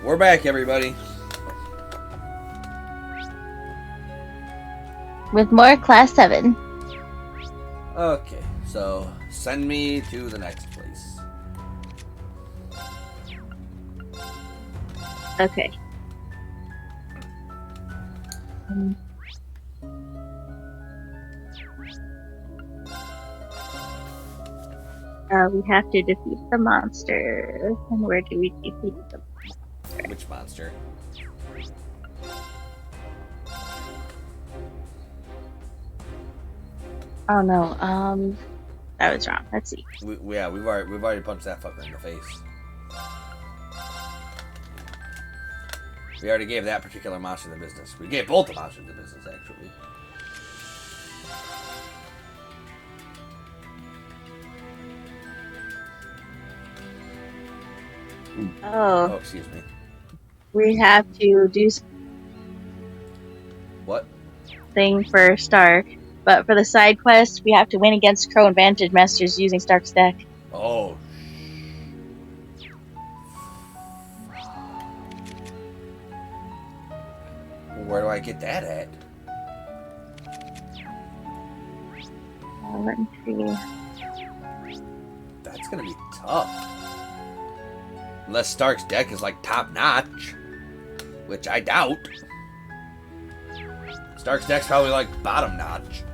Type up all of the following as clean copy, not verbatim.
We're back, everybody. With more Class 7. Okay, so send me to the next place. Okay. We have to defeat the monster. And where do we defeat the monster? Which monster? Oh no, that was wrong. Let's see. We've already punched that fucker in the face. We already gave that particular monster the business. We gave both the monsters the business, actually. Oh, excuse me. we have to do What? something for Stark. But for the side quest, we have to win against Crow and Vantage Masters using Stark's deck. Oh. Where do I get that at? Let me see. That's gonna be tough. Unless Stark's deck is like top notch, which I doubt. Stark's deck's probably like bottom notch.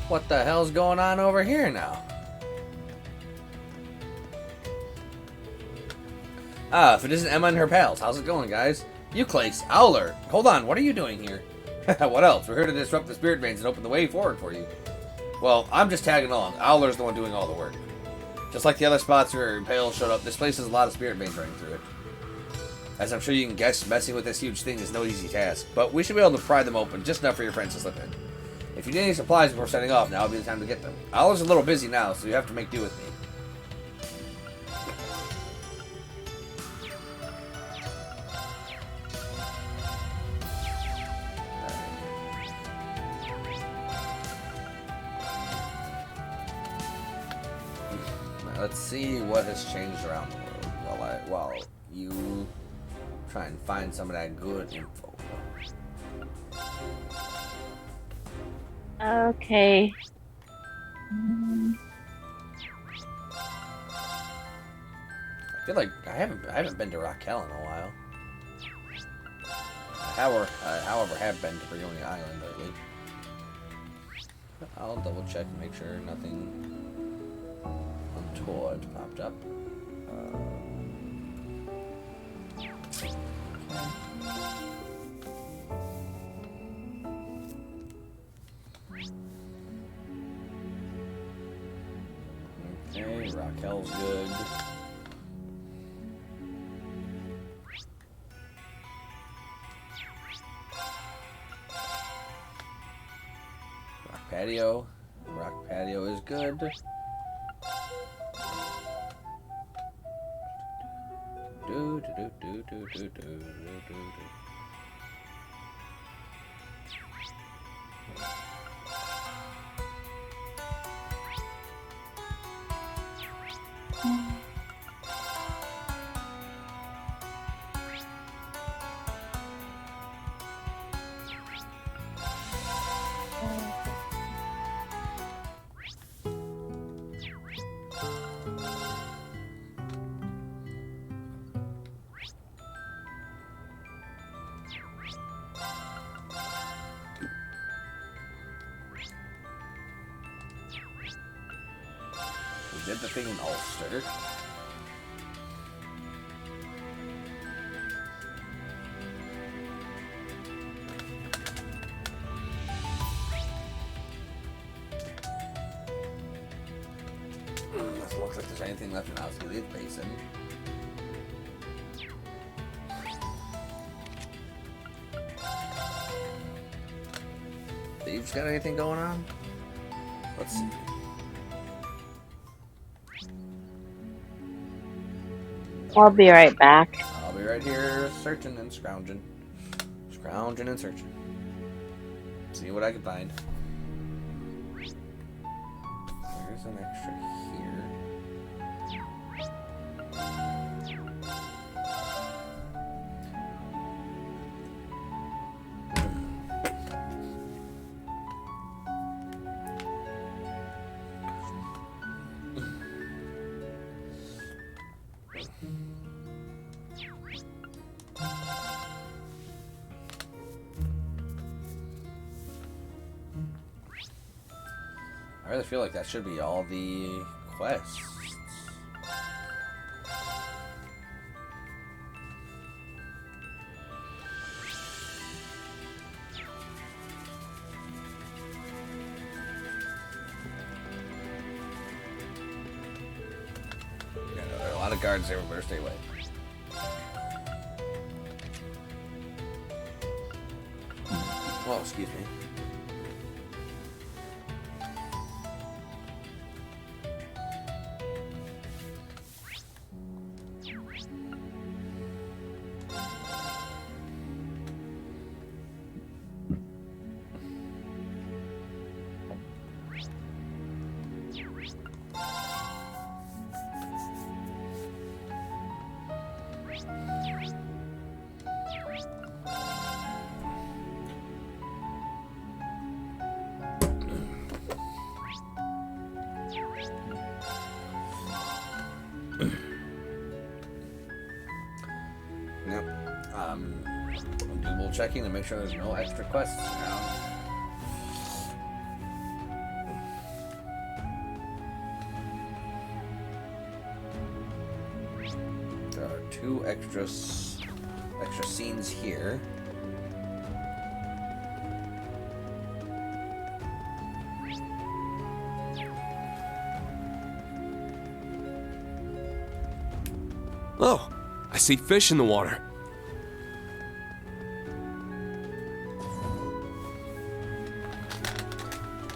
What the hell's going on over here now? If it isn't Emma and her pals, how's it going, guys? Euclase, Owler, hold on, what are you doing here? What else? We're here to disrupt the spirit veins and open the way forward for you. Well, I'm just tagging along. Owler's the one doing all the work. Just like the other spots where Pale showed up, this place has a lot of spirit veins running through it. As I'm sure you can guess, messing with this huge thing is no easy task, but we should be able to pry them open just enough for your friends to slip in. If you need any supplies before setting off, now would be the time to get them. Owler's a little busy now, so you have to make do with me. Let's see what has changed around the world while you try and find some of that good info. Okay. I feel like I haven't been to Raquel in a while. However, have been to Brioni Island lately. I'll double check and make sure nothing untoward popped up. Okay, Raquel's good. Rock patio is good. Do do do do do do do do do. We did the thing in Ulster. Doesn't look like there's anything left in Osgiliath Basin. Thieves got anything going on? Let's see. I'll be right back. I'll be right here searching and scrounging. Scrounging and searching. See what I can find. There's an extra here. I really feel like that should be all the quests. Yeah, there are a lot of guards there. We better stay away. Well, excuse me. Yep. Double checking to make sure there's no extra quests now. There are two extra scenes here. Oh, I see fish in the water.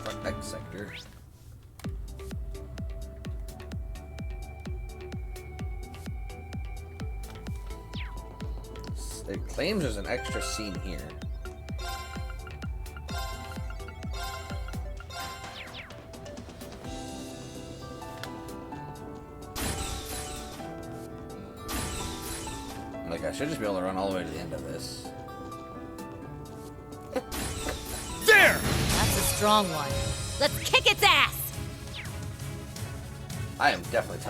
Front deck sector. It claims there's an extra scene here. Like, I should just be able to run all the way to the end of this. There! That's a strong one. Let's kick its ass! I am definitely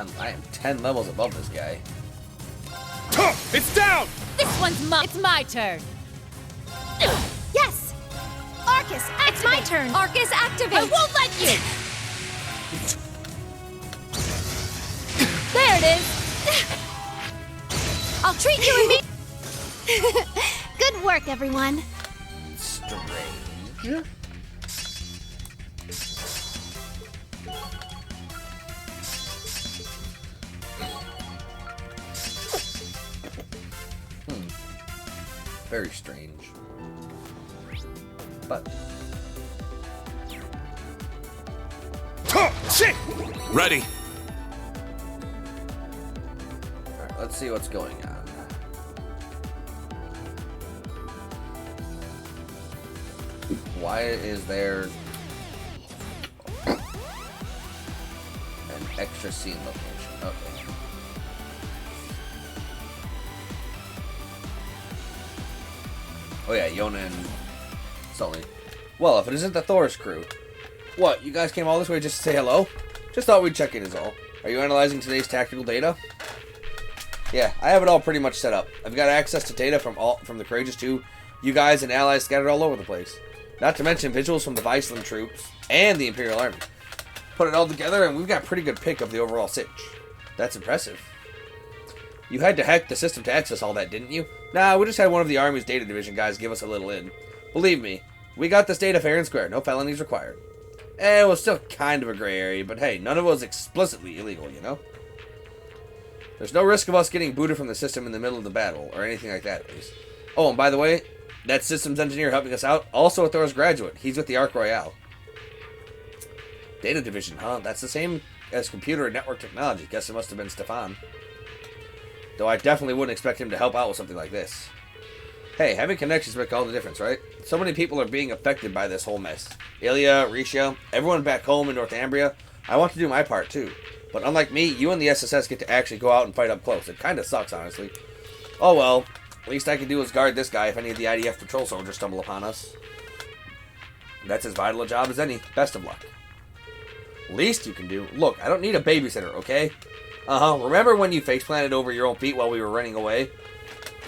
10 levels above this guy. It's down! This one's mine. It's my turn. Yes! Arcus, activate! It's my turn. Arcus, activate! I won't let you! There it is! I'll treat you and me. Good work, everyone. Strange. Very strange. But Shit! Ready. alright, let's see what's going on. Why is there an extra scene location? Okay. Oh yeah, Yona and Sully. Well, if it isn't the Thor's crew. What, you guys came all this way just to say hello? Just thought we'd check in is all. Are you analyzing today's tactical data? Yeah, I have it all pretty much set up. I've got access to data from the Courageous 2, you guys and allies scattered all over the place. Not to mention visuals from the Viceland troops and the Imperial Army. Put it all together and we've got a pretty good pick of the overall sitch. That's impressive. You had to hack the system to access all that, didn't you? Nah, we just had one of the Army's data division guys give us a little in. Believe me, we got this data fair and square, no felonies required. It was still kind of a gray area, but hey, none of it was explicitly illegal, you know? There's no risk of us getting booted from the system in the middle of the battle, or anything like that, at least. Oh, and by the way, that systems engineer helping us out, also a Thor's graduate. He's with the Ark Royale. Data division, huh? That's the same as computer and network technology. Guess it must have been Stefan. Though I definitely wouldn't expect him to help out with something like this. Hey, having connections make all the difference, right? So many people are being affected by this whole mess. Ilya, Risha, everyone back home in Northumbria. I want to do my part, too. But unlike me, you and the SSS get to actually go out and fight up close. It kind of sucks, honestly. Oh well, least I can do is guard this guy if any of the IDF patrol soldiers stumble upon us. That's as vital a job as any. Best of luck. Least you can do. Look, I don't need a babysitter, okay? Remember when you face-planted over your own feet while we were running away?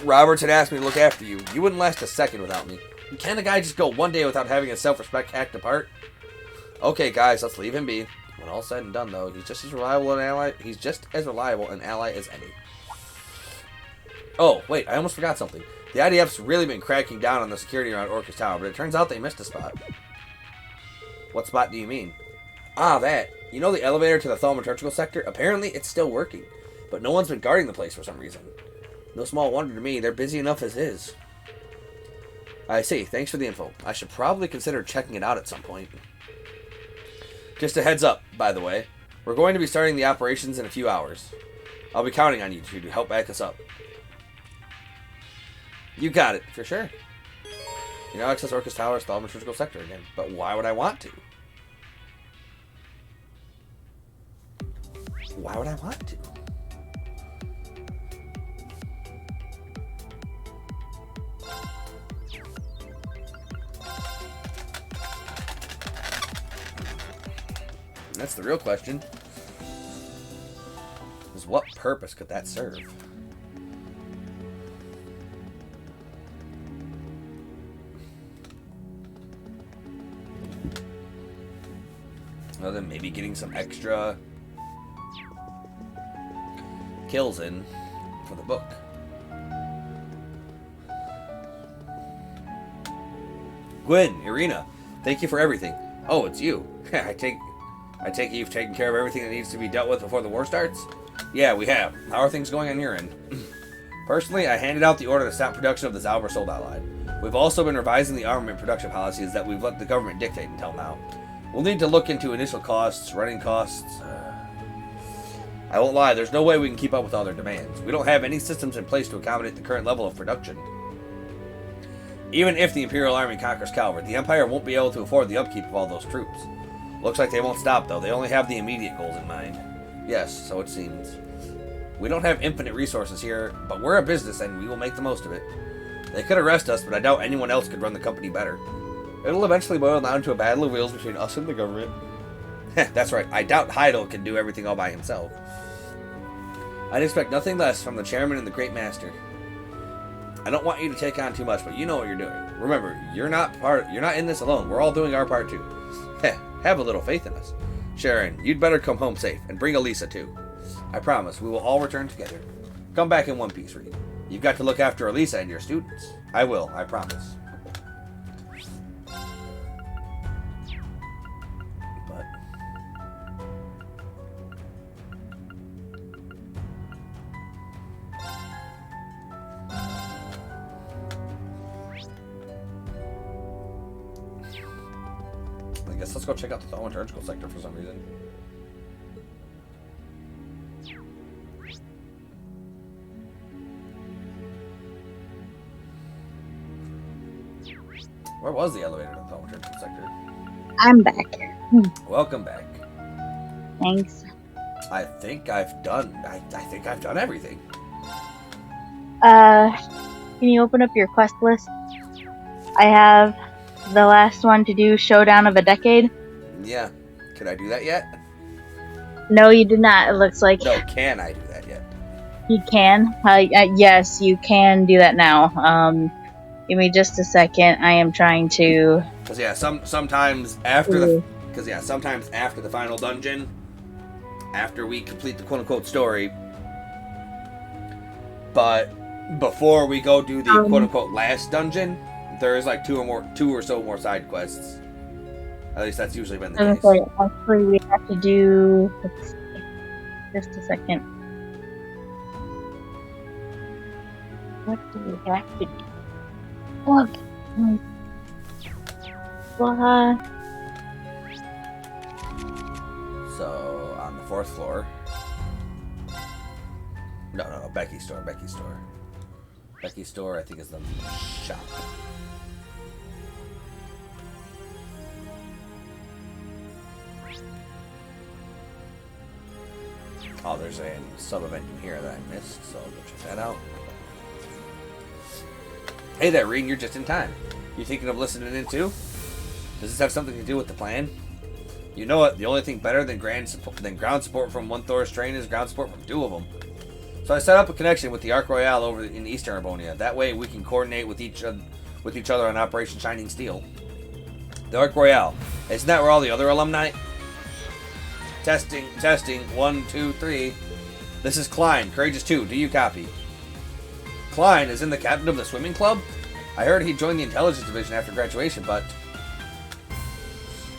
Roberts had asked me to look after you. You wouldn't last a second without me. Can a guy just go one day without having his self-respect hacked apart? Okay, guys, let's leave him be. When all's said and done, though, he's just as reliable an ally. He's just as reliable an ally as any. Oh, wait, I almost forgot something. The IDF's really been cracking down on the security around Orcus Tower, but it turns out they missed a spot. What spot do you mean? Ah, that. You know the elevator to the thaumaturgical sector? Apparently, it's still working, but no one's been guarding the place for some reason. No small wonder to me. They're busy enough as is. I see. Thanks for the info. I should probably consider checking it out at some point. Just a heads up, by the way. We're going to be starting the operations in a few hours. I'll be counting on you two to help back us up. You got it, for sure. You now access Orcus Tower's thaumaturgical sector again. But why would I want to? Why would I want to? That's the real question. Is what purpose could that serve? Other than maybe getting some extra kills in for the book. Gwen, Irina, thank you for everything. Oh, it's you. I take it you've taken care of everything that needs to be dealt with before the war starts? Yeah, we have. How are things going on your end? Personally, I handed out the order to stop production of the Zauber Soldat line. We've also been revising the armament production policies that we've let the government dictate until now. We'll need to look into initial costs, running costs. I won't lie, there's no way we can keep up with all their demands. We don't have any systems in place to accommodate the current level of production. Even if the Imperial Army conquers Calvert, the Empire won't be able to afford the upkeep of all those troops. Looks like they won't stop, though. They only have the immediate goals in mind. Yes, so it seems. We don't have infinite resources here, but we're a business and we will make the most of it. They could arrest us, but I doubt anyone else could run the company better. It'll eventually boil down to a battle of wills between us and the government. That's right, I doubt Heidel can do everything all by himself. I'd expect nothing less from the chairman and the great master. I don't want you to take on too much, but you know what you're doing. Remember, you're not in this alone. We're all doing our part too. Have a little faith in us. Sharon, you'd better come home safe, and bring Elisa too. I promise, we will all return together. Come back in one piece, Reed. You've got to look after Elisa and your students. I will, I promise. But... I guess let's go check out the thaumaturgical sector for some reason. Where was the elevator to the thaumaturgical sector? I'm back. Welcome back. Thanks. I think I've done everything. Can you open up your quest list? I have the last one to do, Showdown of a Decade. Yeah. Can I do that yet? No, you did not, it looks like. No, can I do that yet? You can. Yes, you can do that now. Give me just a second. I am trying to... Because, yeah, sometimes after the final dungeon, after we complete the quote-unquote story, but before we go do the quote-unquote last dungeon, there is like two or so more side quests. At least that's usually been the I was case. gonna say, actually, we have to do. Let's see, just a second. What do we have to do? Look. Blah. So, on the 4th floor. No, Becky's store. Becky's store, I think, is the shop. Oh, there's a sub-event in here that I missed, so I'll go check that out. Hey there, Reen, you're just in time. You thinking of listening in too? Does this have something to do with the plan? You know what? The only thing better than ground support from one Thor's train is ground support from 2 of them. So I set up a connection with the Ark Royale over in Eastern Arbonia. That way we can coordinate with each other on Operation Shining Steel. The Ark Royale. Isn't that where all the other alumni? Testing. 1, 2, 3. This is Klein, Courageous 2. Do you copy? Klein is in the captain of the swimming club? I heard he joined the intelligence division after graduation, but...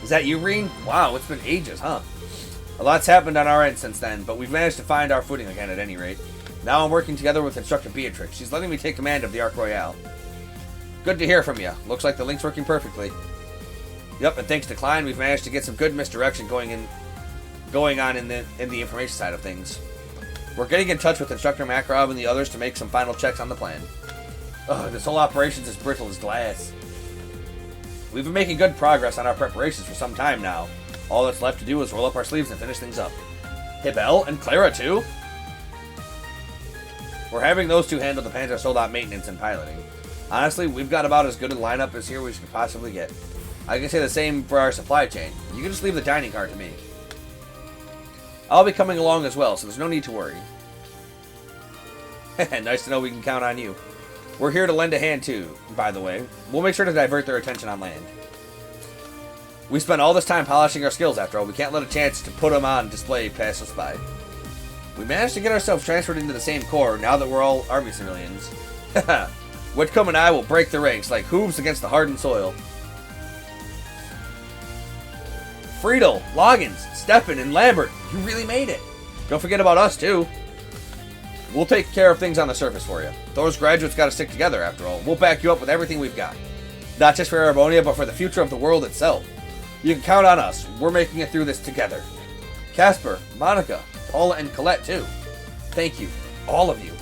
Is that you, Reen? Wow, it's been ages, huh? A lot's happened on our end since then, but we've managed to find our footing again at any rate. Now I'm working together with Instructor Beatrix. She's letting me take command of the Ark Royale. Good to hear from you. Looks like the link's working perfectly. Yep, and thanks to Klein, we've managed to get some good misdirection going on in the information side of things. We're getting in touch with Instructor Makarov and the others to make some final checks on the plan. Ugh, this whole operation's as brittle as glass. We've been making good progress on our preparations for some time now. All that's left to do is roll up our sleeves and finish things up. Hibel and Clara too? We're having those 2 handle the Panzer Soldat maintenance and piloting. Honestly, we've got about as good a lineup as here we could possibly get. I can say the same for our supply chain. You can just leave the dining car to me. I'll be coming along as well, so there's no need to worry. Nice to know we can count on you. We're here to lend a hand too, by the way. We'll make sure to divert their attention on land. We spent all this time polishing our skills after all. We can't let a chance to put them on display pass us by. We managed to get ourselves transferred into the same corps now that we're all Army civilians. Whitcomb and I will break the ranks like hooves against the hardened soil. Friedel, Loggins, Stefan, and Lambert, you really made it. Don't forget about us, too. We'll take care of things on the surface for you. Those graduates got to stick together, after all. We'll back you up with everything we've got. Not just for Arabonia, but for the future of the world itself. You can count on us. We're making it through this together. Casper, Monica, Paula, and Colette, too. Thank you. All of you.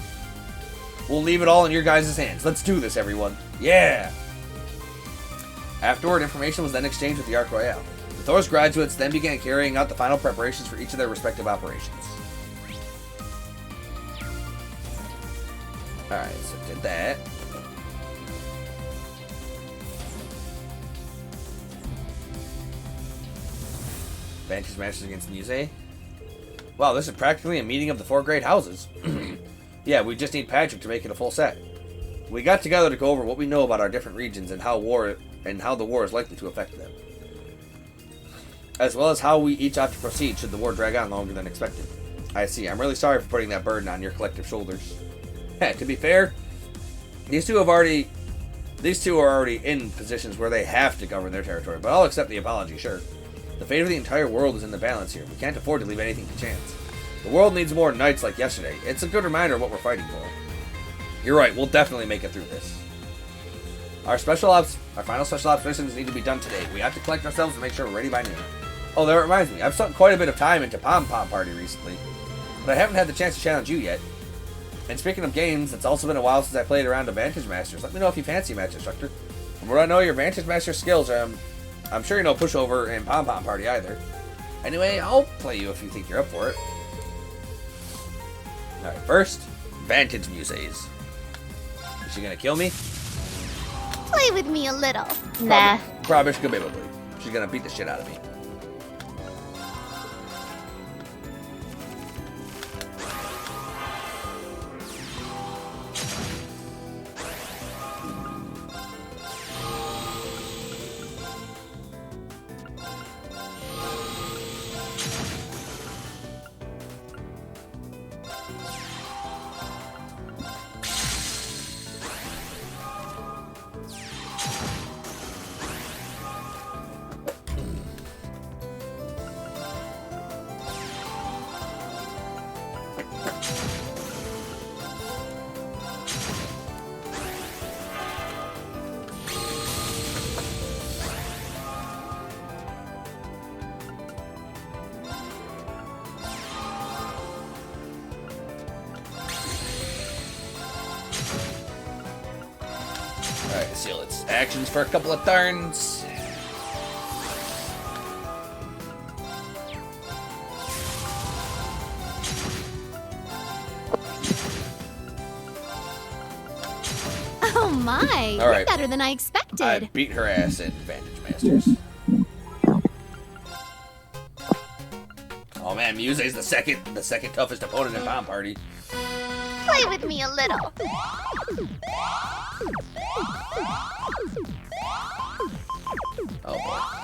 We'll leave it all in your guys' hands. Let's do this, everyone. Yeah! Afterward, information was then exchanged with the Ark Royale. The Thor's graduates then began carrying out the final preparations for each of their respective operations. Alright, so did that. Vantage matches against Muse. Wow, this is practically a meeting of the 4 great houses. Yeah, we just need Patrick to make it a full set. We got together to go over what we know about our different regions and how the war is likely to affect them. As well as how we each ought to proceed should the war drag on longer than expected. I see. I'm really sorry for putting that burden on your collective shoulders. To be fair, these two are already in positions where they have to govern their territory, but I'll accept the apology, sure. The fate of the entire world is in the balance here. We can't afford to leave anything to chance. The world needs more knights like yesterday. It's a good reminder of what we're fighting for. You're right, we'll definitely make it through this. Our final special ops missions need to be done today. We have to collect ourselves and make sure we're ready by noon. Oh, that reminds me, I've sunk quite a bit of time into Pom Pom Party recently, but I haven't had the chance to challenge you yet. And speaking of games, it's also been a while since I played around to Vantage Masters. Let me know if you fancy Match Instructor. From what I know, your Vantage Master skills are, I'm sure you know Pushover and Pom Pom Party either. Anyway, I'll play you if you think you're up for it. Alright, first, Vantage Muses. Is she gonna kill me? Play with me a little. Nah. Probably she's gonna beat the shit out of me. conceal its actions for a couple of turns. Oh my, All you're right. better than I expected. I beat her ass in Vantage Masters. Oh man, Muse's the second toughest opponent in Bomb Party. Play with me a little. Oh boy.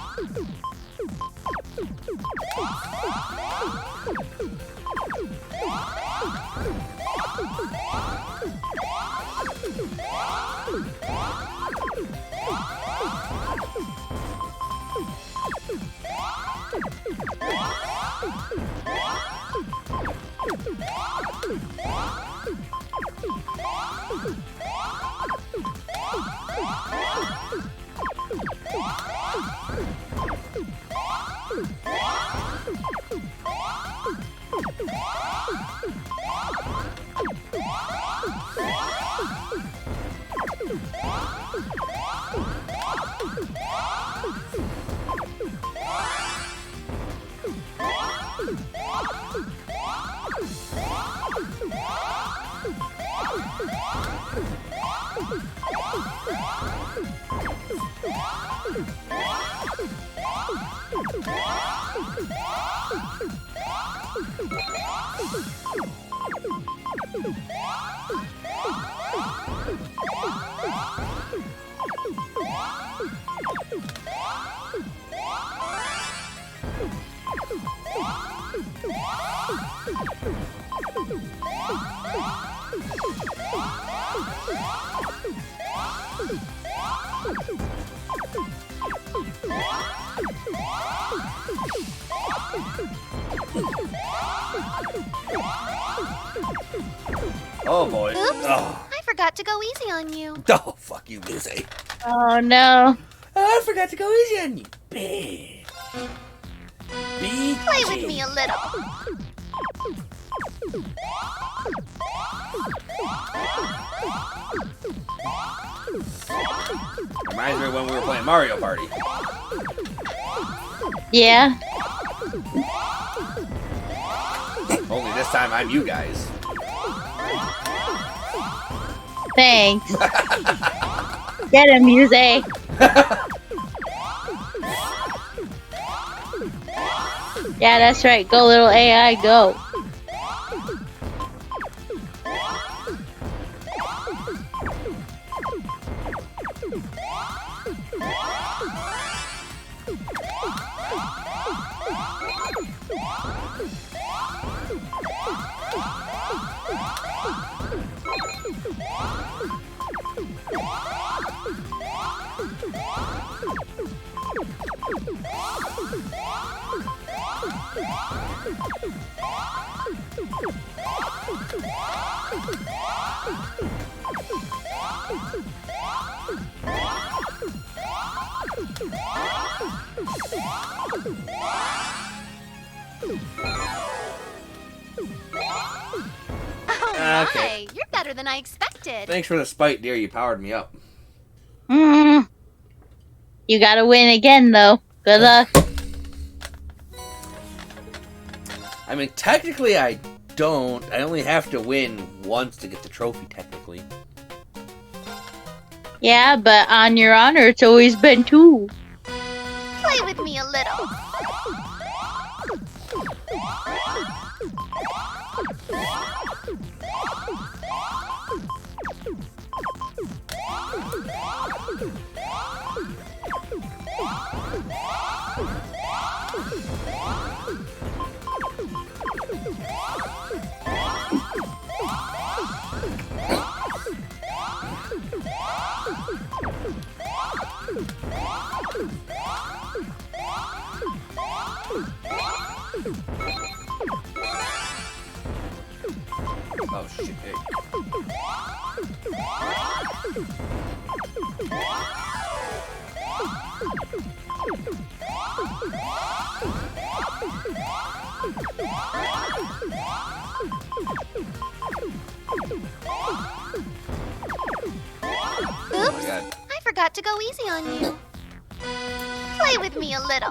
Oh boy. Oops. Oh. I forgot to go easy on you. Oh, fuck you, Muse. Oh no. Oh, I forgot to go easy on you. Big. Play with me a little. Reminds me of when we were playing Mario Party. Yeah. Only this time I'm you guys. Thanks. Get him, Muse. Yeah, that's right. Go, little AI, go. Oh my, Okay. you're better than I expected. Thanks for the spite, dear. You powered me up. Mm. You gotta win again, though. Good luck. I mean, technically I don't. I only have to win once to get the trophy, technically. Yeah, but on your honor, it's always been two. Play with me a little. Oh shit! Hey. Oh my god! I to go easy on you. Play with me a little.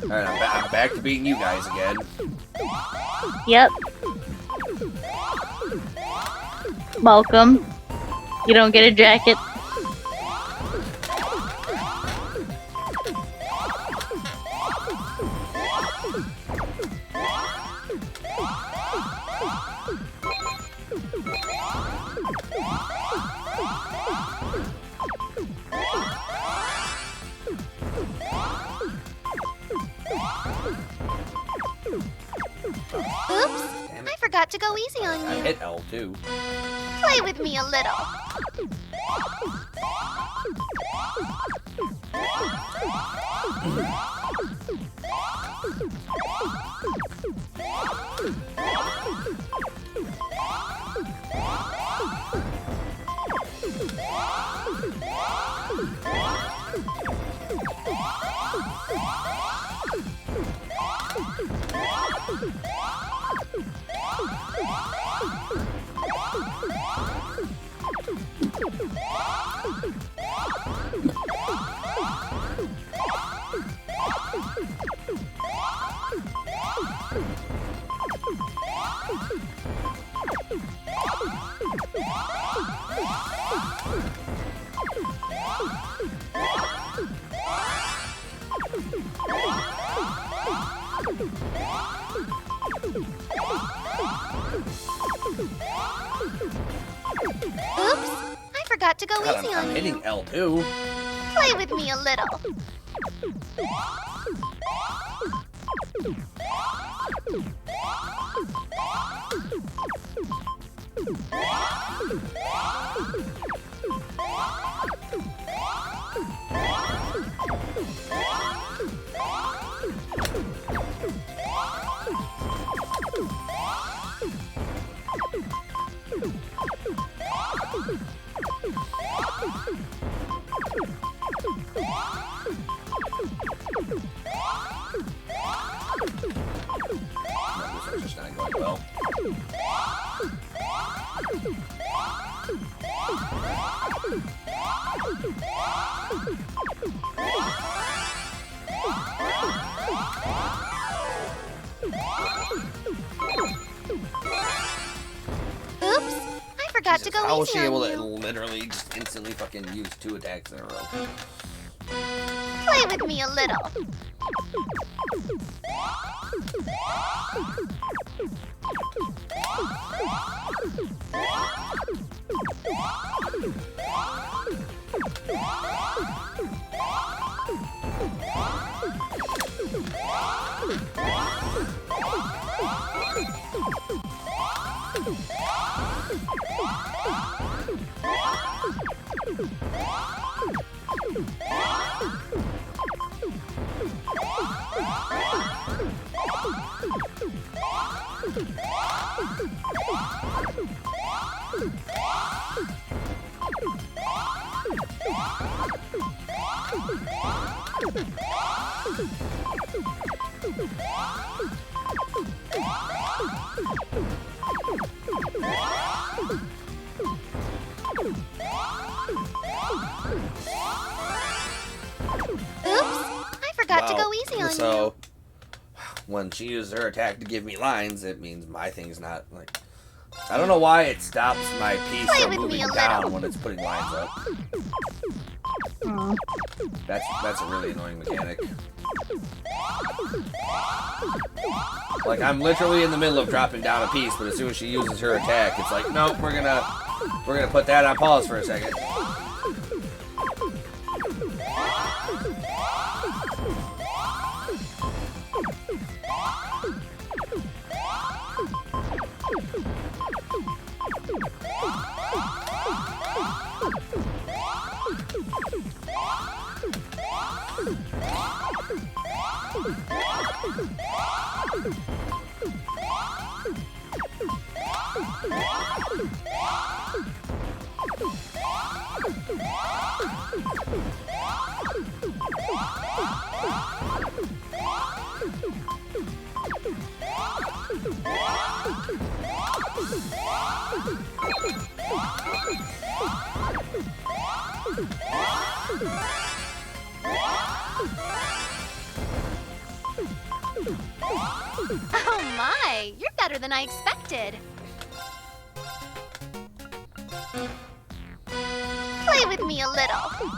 Alright, I'm back to beating you guys again. Yep. Welcome. You don't get a jacket. Oops, Damn I it. forgot to go easy on I you. hit L too. Play with me a little. Oops, I forgot to go God, easy I'm on you. hitting L too. Play with me a little. This is just not going well. Oops, I forgot to Jesus, go how was easy she on able to you. literally just instantly fucking use 2 attacks in a row? Play with me a little. Oops, I forgot to Wow. go easy on you. So, when she uses her attack to give me lines, it means my thing's not, like... I don't know why it stops my piece Play from with me moving a little. down when it's putting lines up. Hmm. That's a really annoying mechanic. Like, I'm literally in the middle of dropping down a piece, but as soon as she uses her attack, it's like, nope, we're gonna put that on pause for a second. Oh my, you're better than I expected. Play with me a little.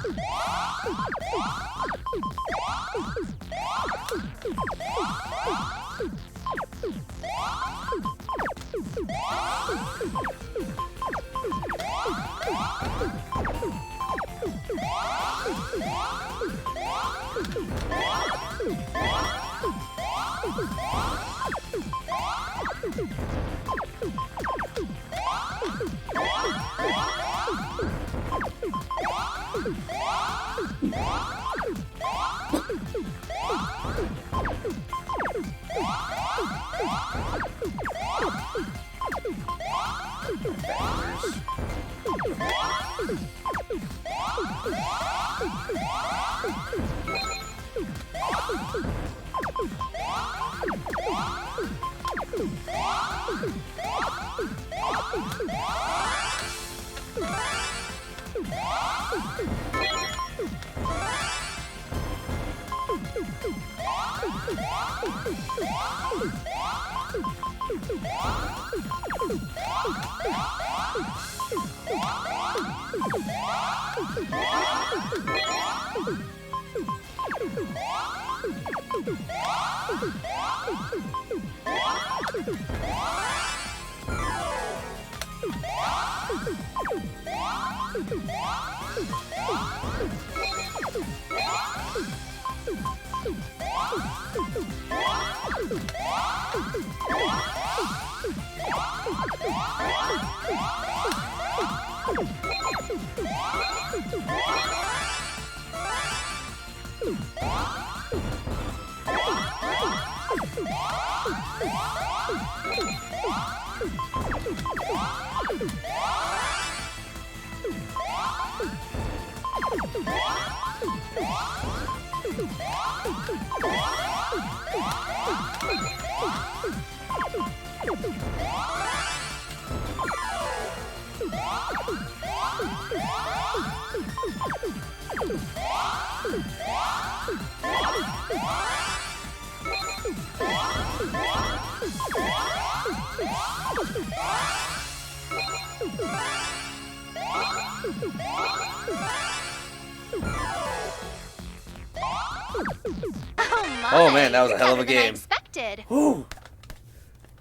Oh man, that was a you're hell of a better than I game. expected. Whew.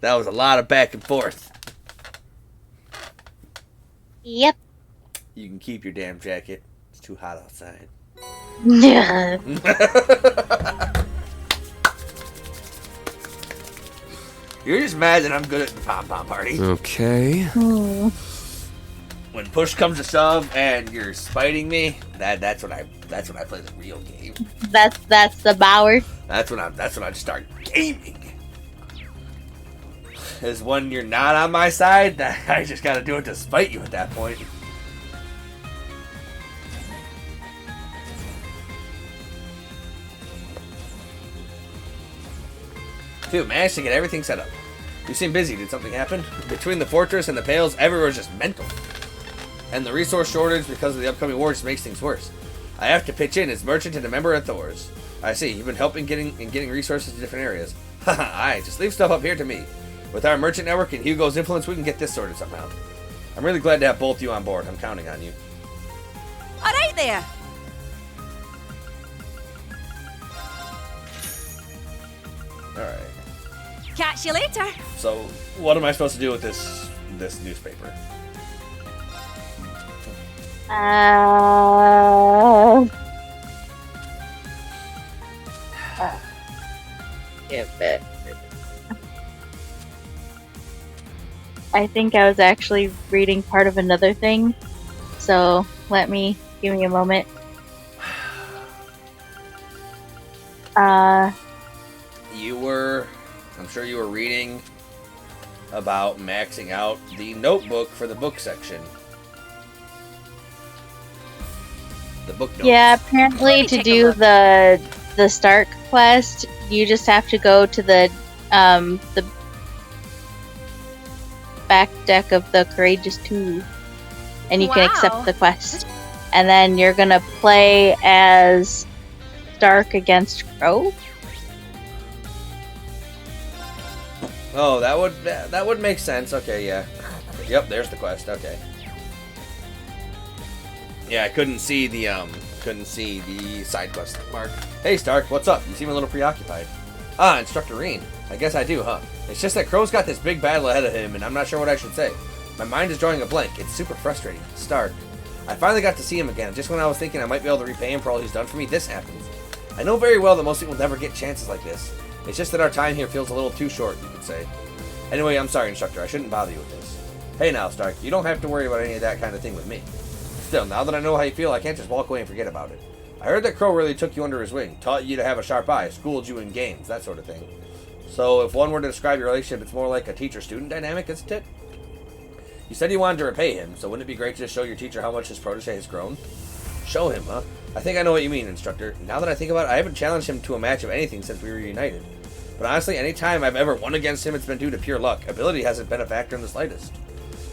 That was a lot of back and forth. Yep. You can keep your damn jacket. It's too hot outside. Yeah. You're just mad that I'm good at the pom-pom party. Okay. Hmm. When push comes to shove and you're spiting me, that's when I play the real game. That's the Bauer. That's when I just start gaming. Is when you're not on my side, I just gotta do it to spite you at that point. Dude, managed to get everything set up. You seem busy. Did something happen? Between the fortress and the Pales, everywhere's just mental. And the resource shortage because of the upcoming war just makes things worse. I have to pitch in as merchant and a member at Thor's. I see. You've been helping getting resources to different areas. Haha, aye. Just leave stuff up here to me. With our merchant network and Hugo's influence, we can get this sorted somehow. I'm really glad to have both you on board. I'm counting on you. All right there. Alright. Catch you later. So, what am I supposed to do with this newspaper? Give it. I think I was actually reading part of another thing, so give me a moment. I'm sure you were reading about maxing out the notebook for the book section. The book notes. Yeah, apparently me to take a do look. the Stark quest, you just have to go to the back deck of the Courageous 2. and you can Wow. accept the quest. And then you're gonna play as Stark against Crow. Oh, that would make sense. Okay, yeah. Yep, there's the quest. Okay. Yeah, I couldn't see the side quest mark. Hey Stark, what's up? You seem a little preoccupied. Ah, Instructor Reen. I guess I do, huh? It's just that Crow's got this big battle ahead of him, and I'm not sure what I should say. My mind is drawing a blank. It's super frustrating. Stark. I finally got to see him again. Just when I was thinking I might be able to repay him for all he's done for me, this happens. I know very well that most people never get chances like this. It's just that our time here feels a little too short, you could say. Anyway, I'm sorry, Instructor. I shouldn't bother you with this. Hey now, Stark. You don't have to worry about any of that kind of thing with me. Still, now that I know how you feel, I can't just walk away and forget about it. I heard that Crow really took you under his wing, taught you to have a sharp eye, schooled you in games, that sort of thing. So, if one were to describe your relationship, it's more like a teacher-student dynamic, isn't it? You said you wanted to repay him, so wouldn't it be great to just show your teacher how much his protege has grown? Show him, huh? I think I know what you mean, Instructor. Now that I think about it, I haven't challenged him to a match of anything since we were reunited. But honestly, any time I've ever won against him, it's been due to pure luck. Ability hasn't been a factor in the slightest.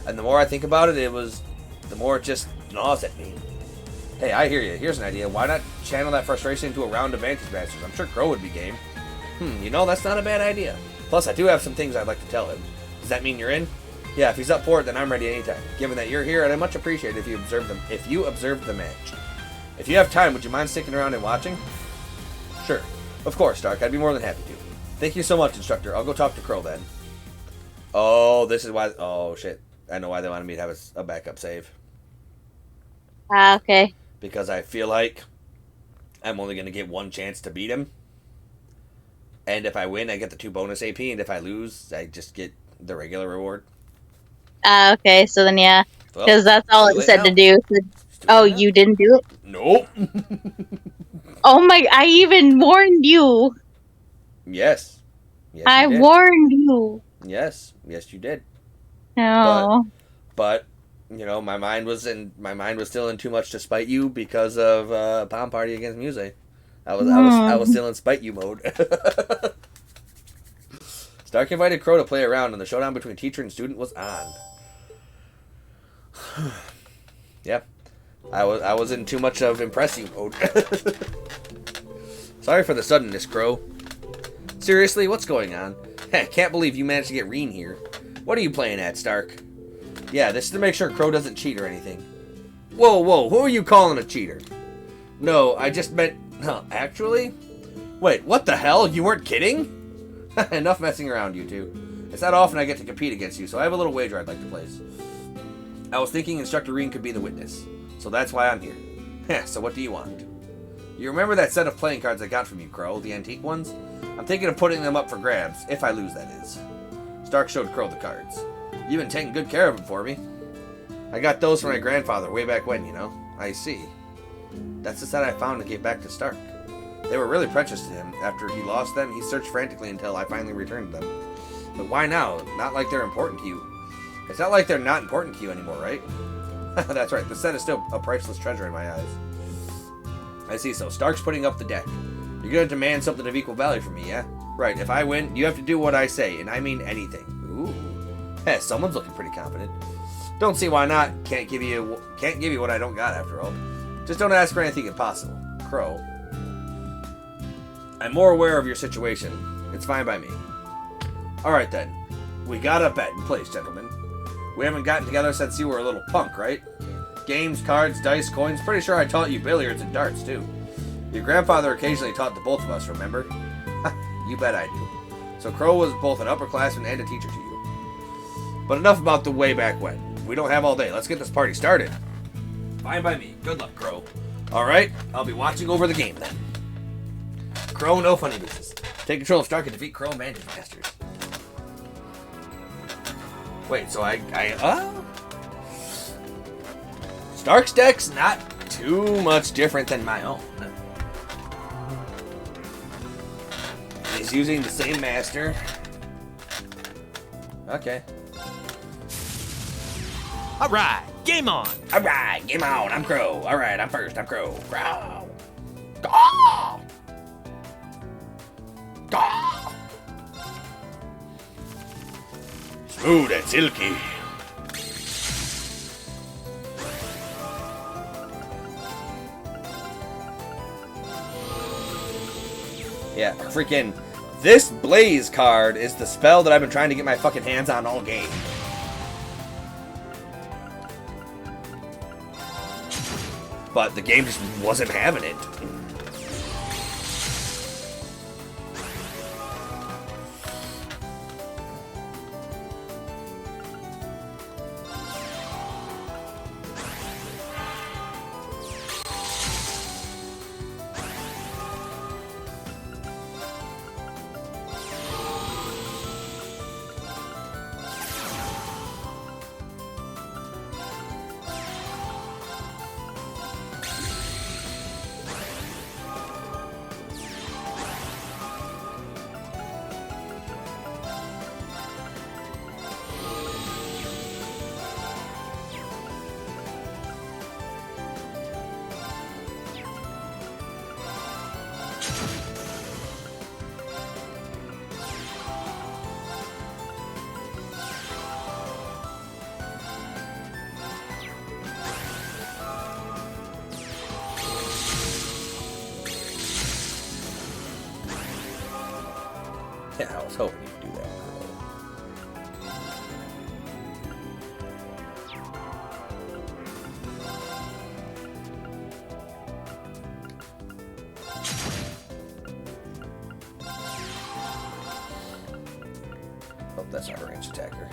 And the more I think about it, the more it just gnaws at me. Hey, I hear you. Here's an idea. Why not channel that frustration into a round of Vantage Masters? I'm sure Crow would be game. That's not a bad idea. Plus, I do have some things I'd like to tell him. Does that mean you're in? Yeah, if he's up for it, then I'm ready anytime. Given that you're here, I'd much appreciate it if you observe the match. If you have time, would you mind sticking around and watching? Sure. Of course, Stark. I'd be more than happy to. Thank you so much, Instructor. I'll go talk to Crow then. Oh, this is why... Oh, shit. I know why they wanted me to have a backup save. Ah, okay. Because I feel like I'm only going to get one chance to beat him. And if I win, I get the 2 bonus AP. And if I lose, I just get the regular reward. Ah, okay. So then, yeah. Well, Because that's all too it late said now. to do. Oh, late now. you didn't do it? Nope. Oh my... I even warned you. Yes. Yes, I you did. warned you. Yes. Yes, you did. No. But my mind was still in too much to spite you because of Palm Party against Muse. I was still in spite you mode. Stark invited Crow to play around, and the showdown between teacher and student was on. Yeah, I was in too much of impress you mode. Sorry for the suddenness, Crow. Seriously, what's going on? Can't believe you managed to get Reen here. What are you playing at, Stark? Yeah, this is to make sure Crow doesn't cheat or anything. Whoa, who are you calling a cheater? No, I just meant... Huh, actually? Wait, what the hell? You weren't kidding? Enough messing around, you two. It's not often I get to compete against you, so I have a little wager I'd like to place. I was thinking Instructor Reen could be the witness, so that's why I'm here. So what do you want? You remember that set of playing cards I got from you, Crow, the antique ones? I'm thinking of putting them up for grabs, if I lose, that is. Stark showed Crow the cards. You've been taking good care of them for me. I got those from my grandfather way back when, I see. That's the set I found and gave back to Stark. They were really precious to him. After he lost them, he searched frantically until I finally returned them. But why now? Not like they're important to you. It's not like they're not important to you anymore, right? That's right, the set is still a priceless treasure in my eyes. I see, so Stark's putting up the deck. You're gonna demand something of equal value from me, yeah? Right, if I win, you have to do what I say, and I mean anything. Ooh. Someone's looking pretty confident. Don't see why not. Can't give you what I don't got, after all. Just don't ask for anything impossible. Crow. I'm more aware of your situation. It's fine by me. Alright then. We got a bet in place, gentlemen. We haven't gotten together since you were a little punk, right? Games, cards, dice, coins. Pretty sure I taught you billiards and darts, too. Your grandfather occasionally taught the both of us, remember? You bet I do. So Crow was both an upperclassman and a teacher to you. But enough about the way back when. We don't have all day. Let's get this party started. Fine by me. Good luck, Crow. Alright, I'll be watching over the game then. Crow, no funny business. Take control of Stark and defeat Crow Vantage Masters. Wait, so Stark's deck's not too much different than my own. He's using the same master. Okay. Alright, game on! Alright, game on. I'm Crow. Alright, I'm first. I'm Crow. Crow. Caw! Caw! Smooth and silky. Yeah, freaking... This Blaze card is the spell that I've been trying to get my fucking hands on all game. But the game just wasn't having it. Yeah, I was hoping you'd do that. Oh, that's not a ranged attacker.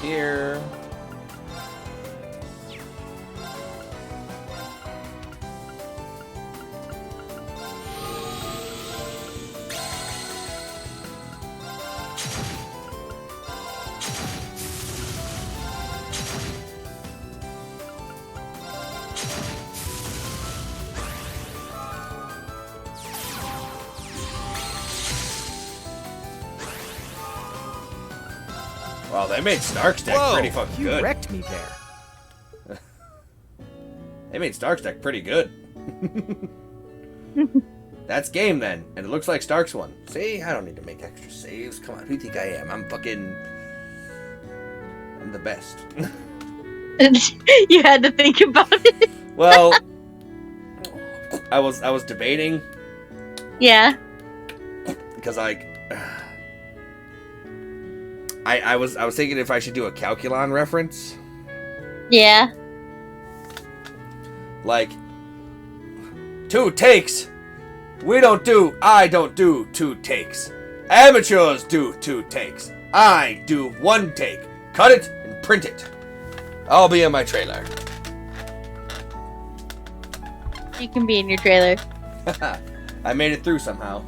Here. Wow, they made Stark's deck Whoa, pretty fucking you good. wrecked me there. They made Stark's deck pretty good. That's game then, and it looks like Stark's won. See, I don't need to make extra saves. Come on, who do you think I am? I'm the best. You had to think about it. Well, I was debating Yeah. because like I was thinking if I should do a Calculon reference. Yeah. Like 2 takes. I don't do 2 takes. Amateurs do 2 takes. I do 1 take. Cut it and print it. I'll be in my trailer. You can be in your trailer. I made it through somehow.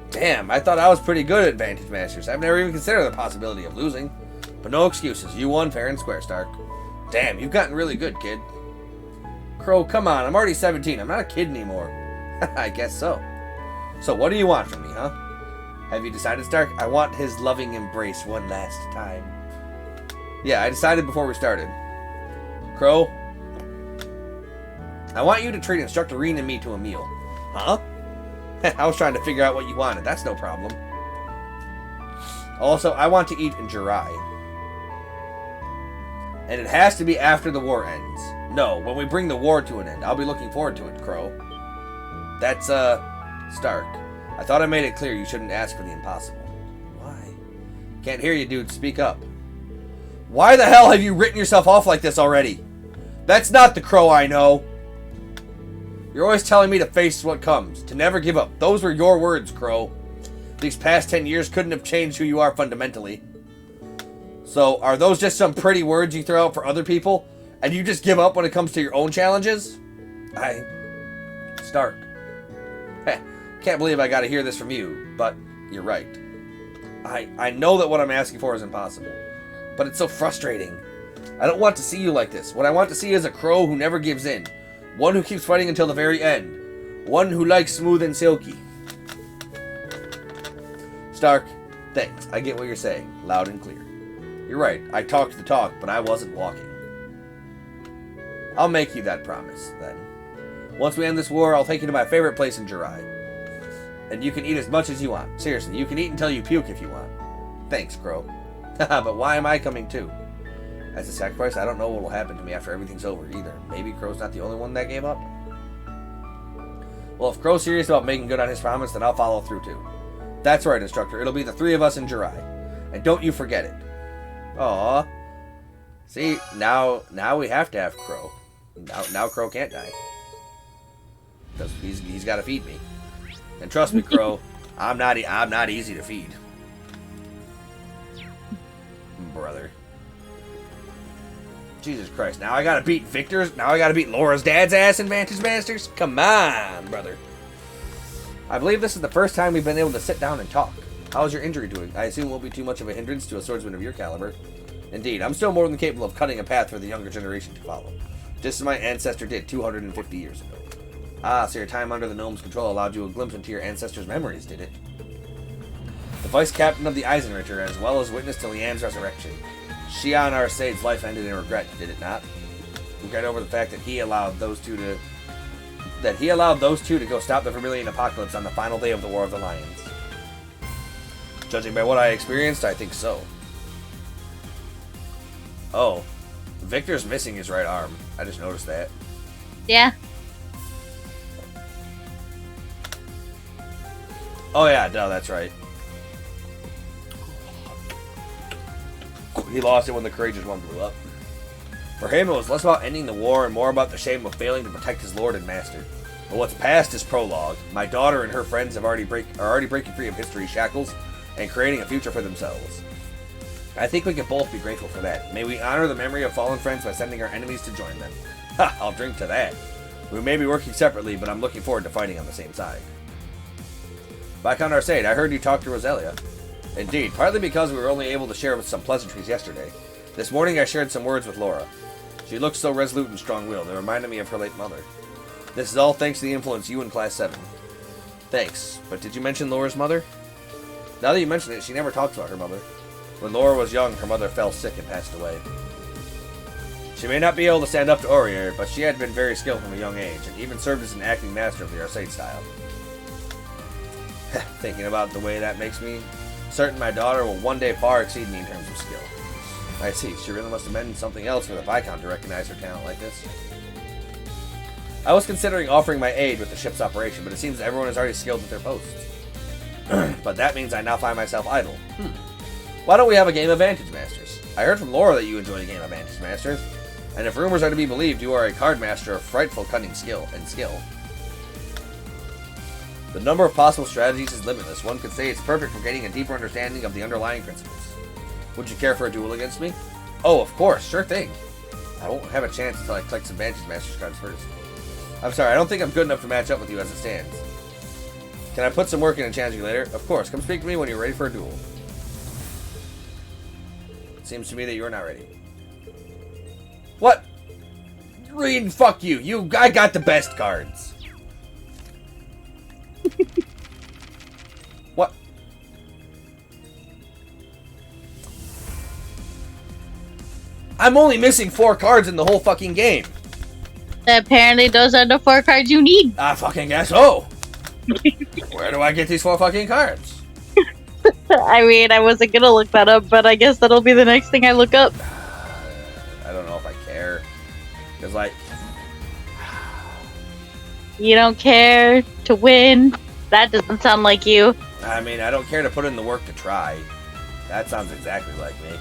Damn, I thought I was pretty good at Vantage Masters. I've never even considered the possibility of losing. But no excuses. You won fair and square, Stark. Damn, you've gotten really good, kid. Crow, come on. I'm already 17. I'm not a kid anymore. I guess so. So what do you want from me, huh? Have you decided, Stark? I want his loving embrace one last time. Yeah, I decided before we started. Crow, I want you to treat Instructor Reen and me to a meal. Huh? I was trying to figure out what you wanted. That's no problem. Also, I want to eat in Jirai. And it has to be after the war ends. No, when we bring the war to an end. I'll be looking forward to it, Crow. That's, Stark. I thought I made it clear you shouldn't ask for the impossible. Why? Can't hear you, dude. Speak up. Why the hell have you written yourself off like this already? That's not the Crow I know. You're always telling me to face what comes, to never give up. Those were your words, Crow. These past 10 years couldn't have changed who you are fundamentally. So, are those just some pretty words you throw out for other people, and you just give up when it comes to your own challenges? Stark. Heh, can't believe I gotta hear this from you, but you're right. I know that what I'm asking for is impossible, but it's so frustrating. I don't want to see you like this. What I want to see is a Crow who never gives in. One who keeps fighting until the very end. One who likes smooth and silky. Stark, thanks. I get what you're saying, loud and clear. You're right, I talked the talk, but I wasn't walking. I'll make you that promise, then. Once we end this war, I'll take you to my favorite place in Jirai. And you can eat as much as you want. Seriously, you can eat until you puke if you want. Thanks, Crow. But why am I coming too? As a sacrifice, I don't know what will happen to me after everything's over either. Maybe Crow's not the only one that gave up? Well, if Crow's serious about making good on his promise, then I'll follow through too. That's right, Instructor. It'll be the 3 of us in Jirai. And don't you forget it. Aww. See, now we have to have Crow. Now Crow can't die. Because he's got to feed me. And trust me, Crow, I'm not easy to feed. Brother. Jesus Christ, now I gotta beat Laura's dad's ass in Vantage Masters? Come on, brother. I believe this is the first time we've been able to sit down and talk. How's your injury doing? I assume it won't be too much of a hindrance to a swordsman of your caliber. Indeed, I'm still more than capable of cutting a path for the younger generation to follow. Just as my ancestor did 250 years ago. Ah, so your time under the gnome's control allowed you a glimpse into your ancestor's memories, did it? The vice captain of the Eisenritter, as well as witness to Leanne's resurrection. Shion Arsaid's life ended in regret, did it not? Regret over the fact that he allowed those two to go stop the Vermilion Apocalypse on the final day of the War of the Lions. Judging by what I experienced, I think so. Oh. Victor's missing his right arm. I just noticed that. Yeah. Oh yeah, duh, that's right. He lost it when the Courageous One blew up. For him, it was less about ending the war and more about the shame of failing to protect his lord and master. But what's past is prologue. My daughter and her friends are already breaking free of history's shackles and creating a future for themselves. I think we can both be grateful for that. May we honor the memory of fallen friends by sending our enemies to join them. Ha! I'll drink to that. We may be working separately, but I'm looking forward to fighting on the same side. Viscount Arsaid, I heard you talk to Roselia. Indeed, partly because we were only able to share some pleasantries yesterday. This morning I shared some words with Laura. She looked so resolute and strong-willed, it reminded me of her late mother. This is all thanks to the influence you in Class 7. Thanks, but did you mention Laura's mother? Now that you mention it, she never talks about her mother. When Laura was young, her mother fell sick and passed away. She may not be able to stand up to Aurier, but she had been very skilled from a young age, and even served as an acting master of the Arsaid style. Thinking about the way that makes me certain my daughter will one day far exceed me in terms of skill. I see, she really must have meant something else for the Viscount to recognize her talent like this. I was considering offering my aid with the ship's operation, but it seems everyone is already skilled at their posts. But that means I now find myself idle. Why don't we have a game of Vantage Masters? I heard from Laura that you enjoy a game of Vantage Masters, and if rumors are to be believed, you are a card master of frightful cunning skill. The number of possible strategies is limitless. One could say it's perfect for gaining a deeper understanding of the underlying principles. Would you care for a duel against me? Oh, of course, sure thing. I won't have a chance until I collect some Vantage Masters cards first. I'm sorry, I don't think I'm good enough to match up with you as it stands. Can I put some work in and challenge you later? Of course, come speak to me when you're ready for a duel. Seems to me that you're not ready. What? Reed, fuck you. I got the best cards. What? I'm only missing 4 cards in the whole fucking game. Apparently those are the 4 cards you need. I fucking guess so. Where do I get these 4 fucking cards? I mean, I wasn't gonna look that up, but I guess that'll be the next thing I look up. I don't know if I care. Because, like... You don't care to win? That doesn't sound like you. I mean, I don't care to put in the work to try. That sounds exactly like me.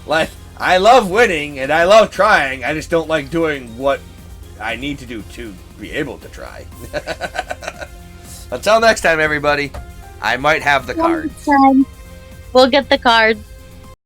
Like, I love winning, and I love trying. I just don't like doing what I need to do to be able to try. Until next time, everybody, I might have the cards. We'll get the cards.